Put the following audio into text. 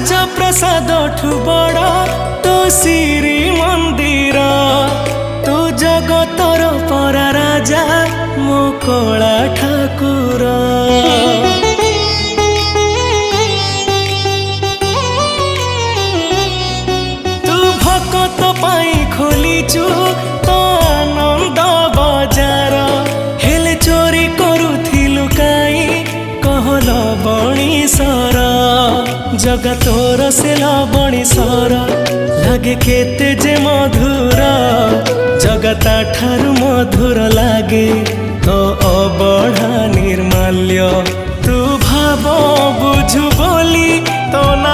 ରାଜପ୍ରସାଦ ଠୁ ବଡ଼ ତୋ ଶ୍ରୀ ମନ୍ଦିର। ତୁ ଜଗତର ପରା ରାଜା ମୋ କଳା ଠାକୁର। ତୁ ଭକତ ପାଇଁ ଖୋଲିଛୁ ତ ଆନନ୍ଦ ବଜାର। ହେଲେ ଚୋରି କରୁଥିଲୁ କାଇଁ କହଲ ବଣିସର। जगा तोर से लवणीश्वर लागे केते जे मधुर। जगा ता ठारु मधुर लागे तो अबढ़ा निर्माल्य। तू भाव बुझु बोली तो ना